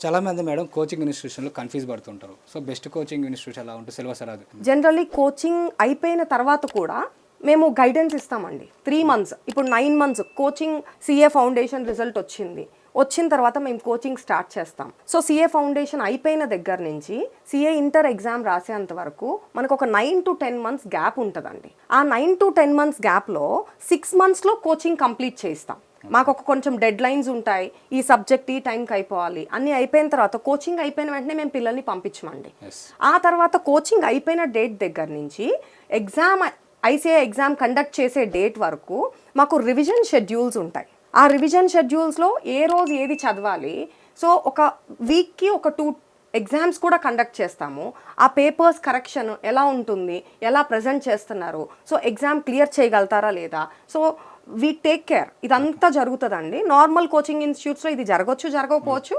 చాలామంది madam coaching ఇన్స్టిట్యూషన్లో confuse పడుతుంటారు. So best coaching institution ఎలా ఉంటుంది సిలబస్ రాదు. జనరల్లీ కోచింగ్ అయిపోయిన తర్వాత కూడా మేము గైడెన్స్ ఇస్తామండి 3 months. ఇప్పుడు 9 months coaching CA foundation result వచ్చిన తర్వాత మేము కోచింగ్ స్టార్ట్ చేస్తాం. సో సిఏ ఫౌండేషన్ అయిపోయిన దగ్గర నుంచి సిఏ ఇంటర్ ఎగ్జామ్ రాసేంత వరకు మనకు ఒక 9 to 10 months గ్యాప్ ఉంటుందండి. ఆ 9 to 10 months గ్యాప్లో 6 monthsలో కోచింగ్ కంప్లీట్ చేయిస్తాం. మాకు ఒక కొంచెం డెడ్ లైన్స్ ఉంటాయి, ఈ సబ్జెక్ట్ ఈ టైంకి అయిపోవాలి అన్నీ అయిపోయిన తర్వాత కోచింగ్ అయిపోయిన వెంటనే మేము పిల్లల్ని పంపించమండి. ఆ తర్వాత కోచింగ్ అయిపోయిన డేట్ దగ్గర నుంచి ఐసీఐ ఎగ్జామ్ కండక్ట్ చేసే డేట్ వరకు మాకు రివిజన్ షెడ్యూల్స్ ఉంటాయి. ఆ రివిజన్ షెడ్యూల్స్లో ఏ రోజు ఏది చదవాలి, సో ఒక వీక్కి ఒక 2 ఎగ్జామ్స్ కూడా కండక్ట్ చేస్తాము. ఆ పేపర్స్ కరెక్షన్ ఎలా ఉంటుంది, ఎలా ప్రజెంట్ చేస్తున్నారు, సో ఎగ్జామ్ క్లియర్ చేయగలుగుతారా లేదా, సో వీ టేక్ కేర్. ఇదంతా జరుగుతుందండి. నార్మల్ కోచింగ్ ఇన్స్టిట్యూట్స్లో ఇది జరగవచ్చు, జరగకపోవచ్చు.